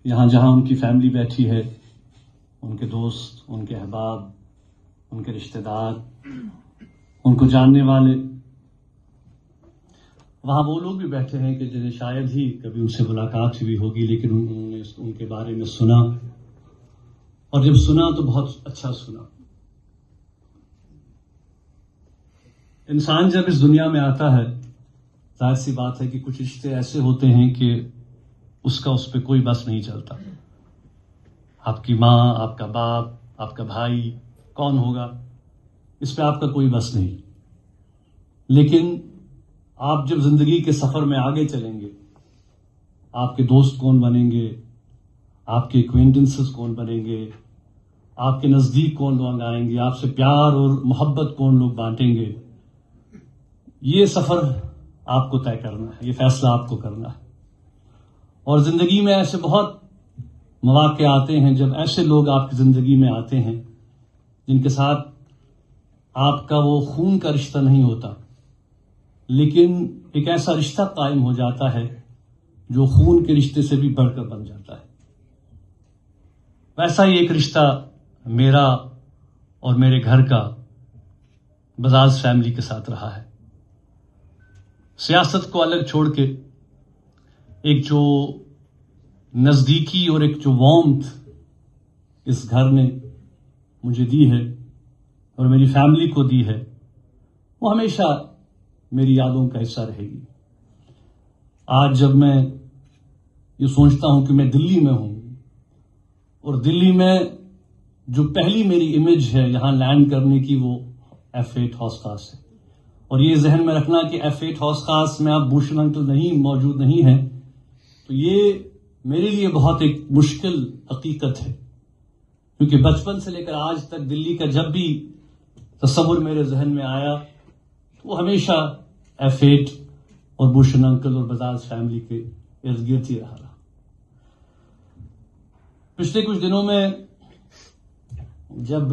یہاں جہاں ان کی فیملی بیٹھی ہے، ان کے دوست، ان کے احباب، ان کے رشتہ دار، ان کو جاننے والے، وہاں وہ لوگ بھی بیٹھے ہیں کہ جنہیں شاید ہی کبھی ان سے ملاقات ہوئی ہوگی، لیکن انہوں نے ان کے بارے میں سنا، اور جب سنا تو بہت اچھا سنا. انسان جب اس دنیا میں آتا ہے، ظاہر سی بات ہے کہ کچھ رشتے ایسے ہوتے ہیں کہ اس پہ کوئی بس نہیں چلتا. آپ کی ماں، آپ کا باپ، آپ کا بھائی کون ہوگا، اس پہ آپ کا کوئی بس نہیں. لیکن آپ جب زندگی کے سفر میں آگے چلیں گے، آپ کے دوست کون بنیں گے، آپ کے ایکوینٹنسز کون بنیں گے، آپ کے نزدیک کون لوگ آئیں گے، آپ سے پیار اور محبت کون لوگ بانٹیں گے، یہ سفر آپ کو طے کرنا ہے، یہ فیصلہ آپ کو کرنا ہے. اور زندگی میں ایسے بہت مواقع آتے ہیں جب ایسے لوگ آپ کی زندگی میں آتے ہیں جن کے ساتھ آپ کا وہ خون کا رشتہ نہیں ہوتا، لیکن ایک ایسا رشتہ قائم ہو جاتا ہے جو خون کے رشتے سے بھی بڑھ کر بن جاتا ہے. ویسا ہی ایک رشتہ میرا اور میرے گھر کا بزاز فیملی کے ساتھ رہا ہے. سیاست کو الگ چھوڑ کے ایک جو نزدیکی اور ایک جو وارمتھ اس گھر نے مجھے دی ہے اور میری فیملی کو دی ہے، وہ ہمیشہ میری یادوں کا حصہ رہے گی. آج جب میں یہ سوچتا ہوں کہ میں دلی میں ہوں، اور دلی میں جو پہلی میری امیج ہے یہاں لینڈ کرنے کی، وہ F8 ہاؤس خاص ہے. اور یہ ذہن میں رکھنا کہ F8 ہاؤس خاص میں اب بھوشن انکل موجود نہیں ہیں، تو یہ میرے لیے بہت ایک مشکل حقیقت ہے، کیونکہ بچپن سے لے کر آج تک دلی کا جب بھی تصور میرے ذہن میں آیا تو وہ ہمیشہ F8 اور بھوشن انکل اور بزاز فیملی کے ارد گرد ہی رہا. پچھلے کچھ دنوں میں جب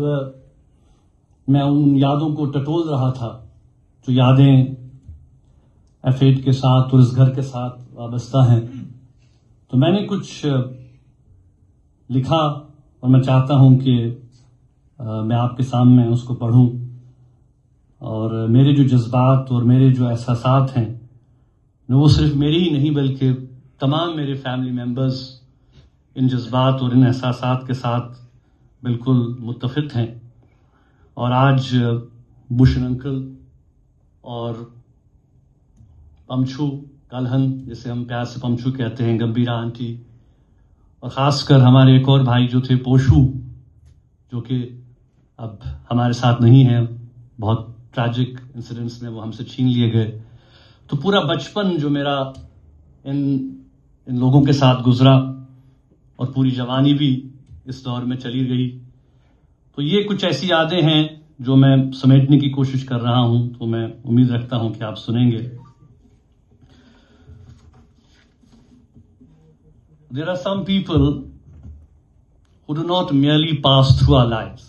میں ان یادوں کو ٹٹول رہا تھا جو یادیں F8 کے ساتھ اور اس گھر کے ساتھ وابستہ ہیں، تو میں نے کچھ لکھا اور میں چاہتا ہوں کہ میں آپ کے سامنے اس کو پڑھوں، اور میرے جو جذبات اور میرے جو احساسات ہیں وہ صرف میری ہی نہیں بلکہ تمام میرے فیملی ممبرز ان جذبات اور ان احساسات کے ساتھ بالکل متفق ہیں. اور آج بھوشن انکل اور پمچو کالہن، جسے ہم پیار سے پمچو کہتے ہیں، گمبیرا آنٹی، اور خاص کر ہمارے ایک اور بھائی جو تھے پوشو، جو کہ اب ہمارے ساتھ نہیں ہیں، بہت ٹریجک انسیڈنٹس میں وہ ہم سے چھین لیے گئے. تو پورا بچپن جو میرا ان لوگوں کے ساتھ گزرا اور پوری جوانی بھی اس دور میں چلی گئی، تو یہ کچھ ایسی یادیں ہیں جو میں سمیٹنے کی کوشش کر رہا ہوں، تو میں امید رکھتا ہوں کہ آپ سنیں گے. There are some people who do not merely pass through our lives.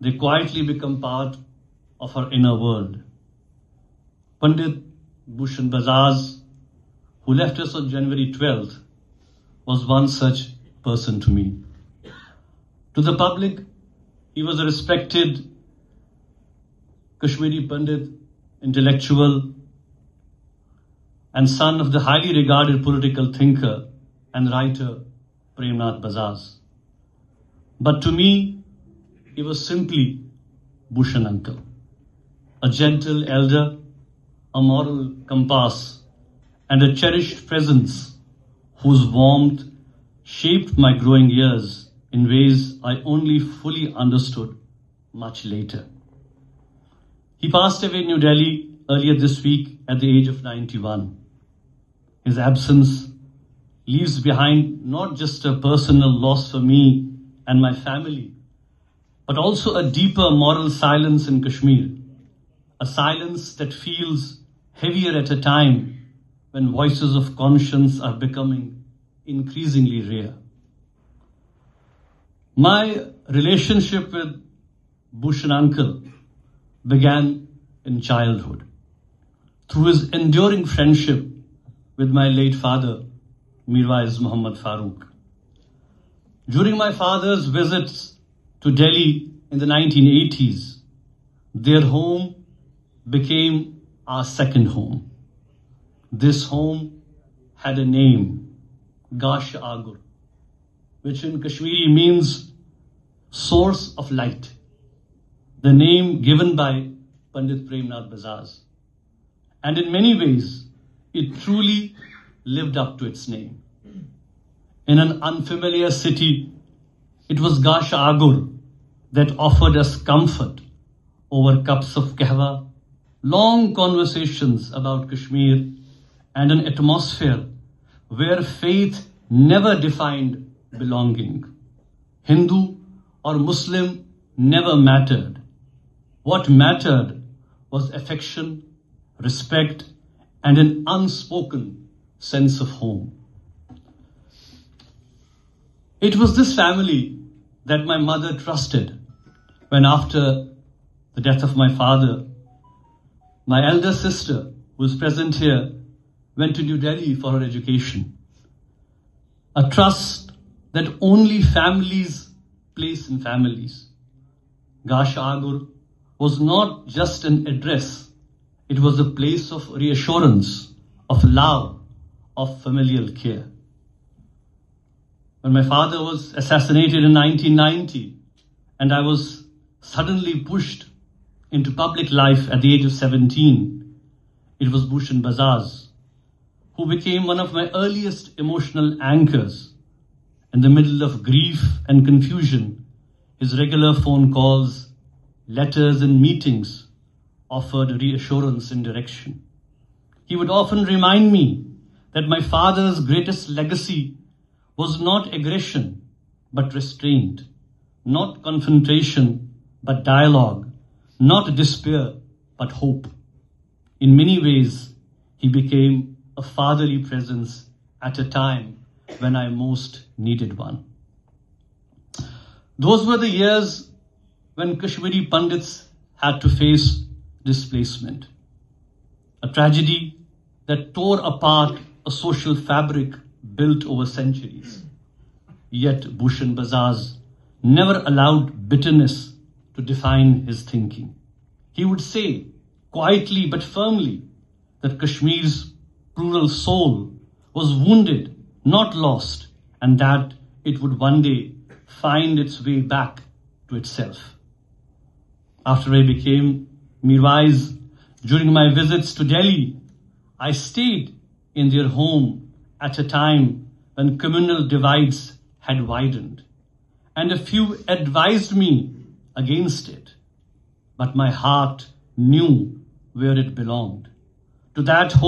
They quietly become part of our inner world. Pandit Bhushan Bazaz, who left us on January 12th, was one such person to me. To the public, he was a respected Kashmiri Pandit, intellectual, and son of the highly regarded political thinker and writer Premnath Bazaz. But to me, he was simply Bhushan uncle, a gentle elder, a moral compass, and a cherished presence whose warmth shaped my growing years in ways I only fully understood much later. He passed away in New Delhi earlier this week at the age of 91. His absence leaves behind not just a personal loss for me and my family, but also a deeper moral silence in Kashmir, a silence that feels heavier at a time when voices of conscience are becoming increasingly rare. My relationship with Bhushan uncle began in childhood through his enduring friendship with my late father, Mirwaiz Muhammad Farooq. During my father's visits to Delhi in the 1980s, their home became our second home. This home had a name, Gash Agur, which in Kashmiri means source of light, the name given by Pandit Bazaz. And in many ways, it truly lived up to its name. In an unfamiliar city, it was Gash Agur that offered us comfort over cups of kahwa, long conversations about Kashmir, and an atmosphere where faith never defined belonging. Hindu or Muslim never mattered. What mattered was affection, respect, and an unspoken sense of home. It was this family that my mother trusted when, after the death of my father, my elder sister, who is present here, went to New Delhi for her education. A trust that only families place in families. Gash Agur was not just an address, it was a place of reassurance, of love, of familial care. When my father was assassinated in 1990 and I was suddenly pushed into public life at the age of 17, it was Bhushan Bazaz who became one of my earliest emotional anchors. In the middle of grief and confusion, his regular phone calls, letters and meetings offered reassurance and direction. He would often remind me that my father's greatest legacy was not aggression, but restraint, not confrontation, but dialogue, not despair, but hope. In many ways, he became a fatherly presence at a time when I most needed one. Those were the years when Kashmiri Pandits had to face displacement, a tragedy that tore apart a social fabric built over centuries. Yet Bhushan Bazaz never allowed bitterness to define his thinking. He would say, quietly but firmly, that Kashmir's plural soul was wounded, not lost, and that it would one day find its way back to itself. After I became Mirwaiz, during my visits to Delhi, I stayed in their home at a time when communal divides had widened, and a few advised me against it. But my heart knew where it belonged, to that home